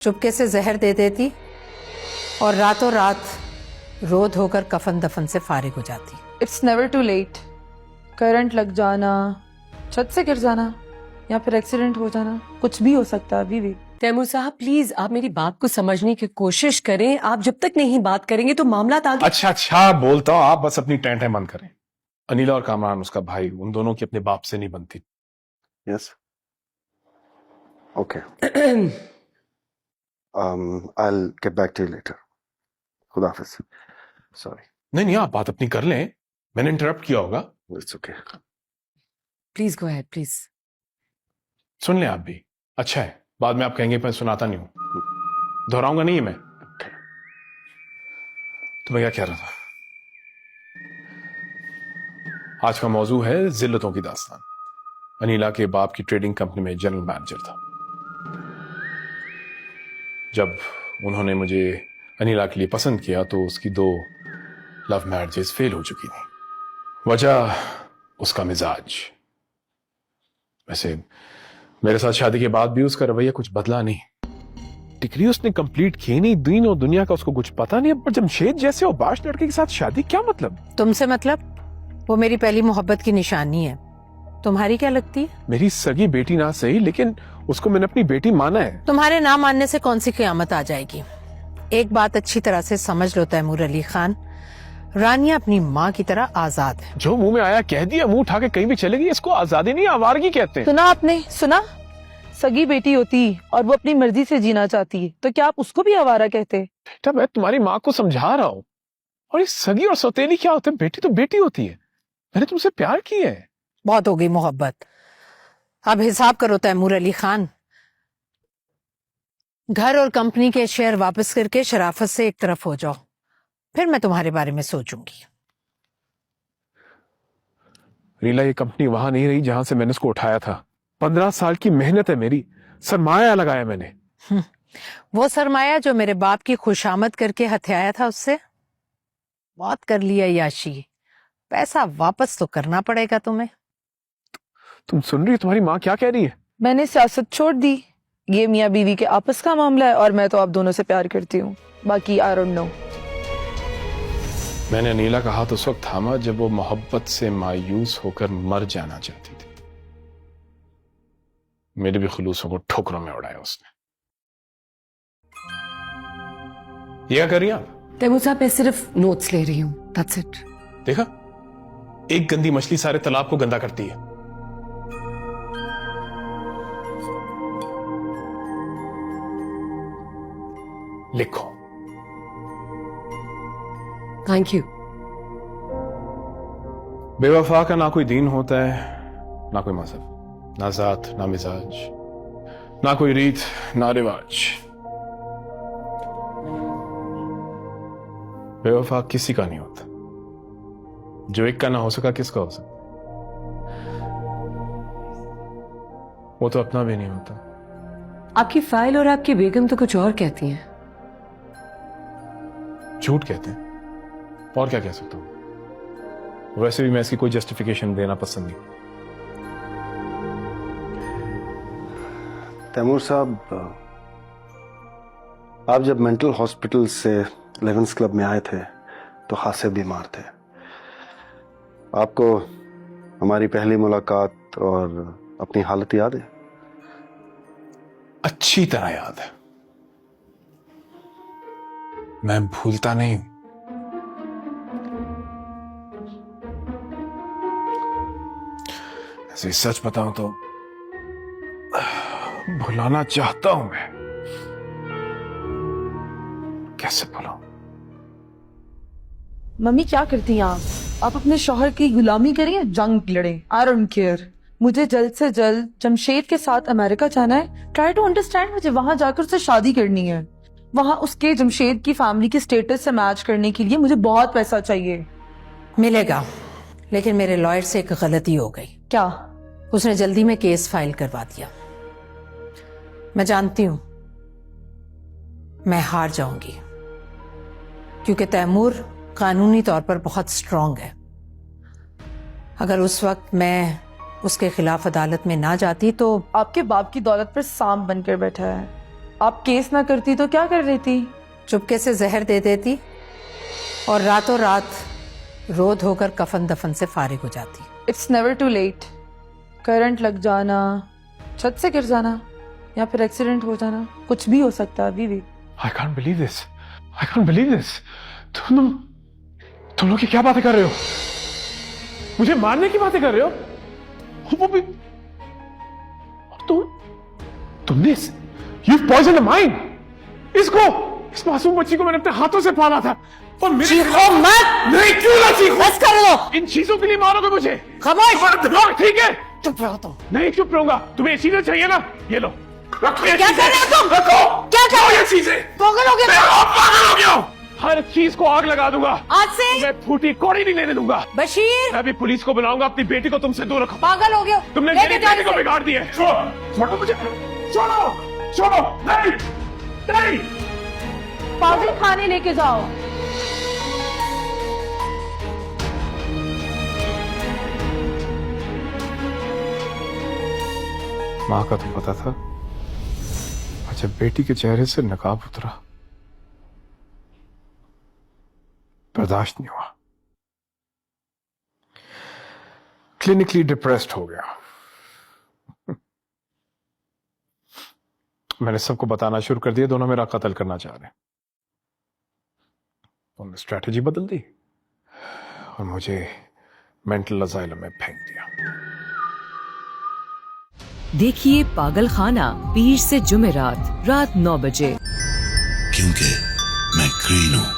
चुपके से जहर दे देती और रातों रात रो धोकर कफन दफन से फारिग हो जाती। It's never too late. Current लग जाना, छत से गिर जाना या फिर एक्सीडेंट हो जाना, कुछ भी हो सकता है अभी भी। तैमूर साहब प्लीज आप मेरी बात को समझने की कोशिश करें। आप जब तक नहीं बात करेंगे तो मामला आगे। अच्छा बोलता हूँ, आप बस अपनी टेंटें बंद करें। अनिला और कामरान उसका भाई, उन दोनों की अपने बाप से नहीं बनती। Yes okay I'll get back to you later. खुदा हाफिज। सॉरी। नहीं आप बात अपनी कर लें, मैंने इंटरप्ट किया होगा। It's okay. Please go ahead please. सुन लें आप भी, अच्छा है, बाद में आप कहेंगे मैं सुनाता नहीं हूं, दोहराऊंगा नहीं मैं। तो मैं क्या कह रहा था, आज का मौजू है जिल्लतों की दास्तान। अनिला के बाप की ट्रेडिंग कंपनी में जनरल मैनेजर था। जब उन्होंने मुझे अनिला के लिए पसंद किया तो उसकी 2 लव मैरिजेस फेल हो चुकी थी। वजह उसका मिजाज। वैसे मेरे साथ शादी के बाद भी उसका रवैया कुछ बदला नहीं। डिग्री उसने कंप्लीट की नहीं, दीन और दुनिया का उसको कुछ पता नहीं। पर जमशेद जैसे उबाश लड़के के साथ शादी, क्या मतलब? तुमसे मतलब? वो मेरी पहली मोहब्बत की निशानी है। तुम्हारी क्या लगती है? मेरी सगी बेटी ना सही, लेकिन उसको मैंने अपनी बेटी माना है। तुम्हारे ना मानने से कौन सी क़यामत आ जाएगी। एक बात अच्छी तरह से समझ लो तैमूर अली खान, रानिया अपनी माँ की तरह आजाद है। जो मुंह में आया कह दिया, मुंह उठा के कहीं भी चलेगी, इसको आजादी नहीं आवारगी कहते हैं। सुना आपने? सुना? सगी बेटी होती और वो अपनी मर्जी से जीना चाहती है तो क्या आप उसको भी आवारा कहते? बेटा मैं तुम्हारी माँ को समझा रहा हूँ, और ये सगी और सौतेली क्या होते हैं? बेटी तो बेटी होती है। मैंने तुमसे प्यार किया है। बहुत हो गई मोहब्बत, अब हिसाब करो तैमूर अली खान। घर और कंपनी के शेयर वापस करके शराफत से एक तरफ हो जाओ, फिर मैं तुम्हारे बारे में सोचूंगी। रीला, ये कंपनी वहां नहीं रही जहां से मैंने उसको उठाया था। 15 साल की मेहनत है मेरी, सरमाया लगाया मैंने। वो सरमाया जो मेरे बाप की खुशामद करके हथियाया था, उससे बहुत कर लिया याशी। पैसा वापस तो करना पड़ेगा तुम्हें। तुम सुन रही हो तुम्हारी माँ क्या कह रही है? मैंने सियासत छोड़ दी। ये मियाँ बीवी के आपस का मामला है और मैं तो आप दोनों से प्यार करती हूँ, बाकी आई डोंट नो। मैंने अनीला का हाथ उस वक्त थामा जब वो मोहब्बत से मायूस होकर मर जाना चाहती थी। मेरे भी खुलूसों को ठोकरों में उड़ाया उसने। ये क्या कर रही हैं आप? तैमूर साहब मैं सिर्फ नोट्स ले रही हूँ, दैट्स इट। देखा, एक गंदी मछली सारे तालाब को गंदा करती है। लिखो। Thank you. बेवफा का ना कोई दीन होता है, ना कोई मजहब, ना जात, ना मिजाज, ना कोई रीत, ना रिवाज। बेवफा किसी का नहीं होता। जो एक का ना हो सका किसका हो सकता? वो तो अपना भी नहीं होता। आपकी फाइल और आपकी बेगम तो कुछ और कहती हैं। झूठ कहते हैं, और क्या कह सकता हूं? वैसे भी मैं इसकी कोई जस्टिफिकेशन देना पसंद नहीं। तैमूर साहब, आप जब मेंटल हॉस्पिटल से 11th क्लब में आए थे तो खासे बीमार थे। आपको हमारी पहली मुलाकात और अपनी हालत याद है? अच्छी तरह याद है, मैं भूलता नहीं हूं। ऐसे सच बताऊं तो भुलाना चाहता हूं मैं, कैसे भुलाऊं? मम्मी क्या करती हैं आप अपने शौहर की गुलामी करिए, जंग लड़े, आई डोंट केयर। मुझे जल्द से जल्द जमशेद के साथ अमेरिका जाना है। ट्राई टू अंडरस्टैंड, मुझे वहां जाकर उससे शादी करनी है। वहां उसके जमशेद की फैमिली की स्टेटस से मैच करने के लिए मुझे बहुत पैसा चाहिए। मिलेगा, लेकिन मेरे लॉयर से एक गलती हो गई। क्या? उसने जल्दी में केस फाइल करवा दिया। मैं जानती हूं मैं हार जाऊंगी, क्योंकि तैमूर कानूनी तौर पर बहुत स्ट्रांग है। अगर उस वक्त मैं उसके खिलाफ अदालत में ना जाती तो आपके बाप की दौलत पर सांप बनकर बैठा है। आप केस ना करती तो क्या कर रही थी? चुपके से जहर दे देती और रातों रात रो धोकर कफन दफन से फारिग हो जाती। It's never too late. Current लग जाना, छत से गिर जाना या फिर एक्सीडेंट हो जाना, कुछ भी हो सकता है अभी भी। I can't believe this. I can't believe this. तुम लोग क्या बातें कर रहे हो? मुझे मारने की बातें कर रहे हो? वो भी तुमने You've poisoned a mind. इस मासूम बच्ची को मैंने अपने हाथों से पाला था और मेरे चीखो मत! नहीं, क्यों ना चीखो? बस कर लो! इन चीजों के लिए मारोगे मुझे? खामोश! तुम्हारा दिमाग ठीक है? चुप रहो तुम। नहीं चुप रहूंगा। तुम्हें ये चीजें चाहिए ना? ये लो। रखो ये क्या चीजें। कर रहे हो तुम? रखो। क्या कर रखो रहे हो? ये चीजें। पागल हो गए? मैं पागल हो गया हूं। हर चीज को आग लगा दूंगा। आज से मैं फूटी कौड़ी नहीं लेने दूंगा। बशीर मैं अभी पुलिस को बुलाऊंगा, अपनी बेटी को तुमसे दूर रखो। पागल हो गए? तुमने लेके मेरी जाओ बेटी को इसे। बिगाड़ दिया है। छोड़ो मुझे। छोड़ो नहीं नहीं। पागल खाने लेके जाओ। माँ का तो पता था, और जब बेटी के चेहरे से नकाब उतरा बर्दाश्त नहीं हुआ। क्लिनिकली डिप्रेस्ड हो गया। मैंने सबको बताना शुरू कर दिया दोनों मेरा कत्ल करना चाह रहे हैं। उन्होंने स्ट्रैटेजी बदल दी और मुझे मेंटल असाइलम में फेंक दिया। देखिए पागल खाना पीर से जुमेरात रात 9 बजे। क्योंकि मैं ग्रीन हूं।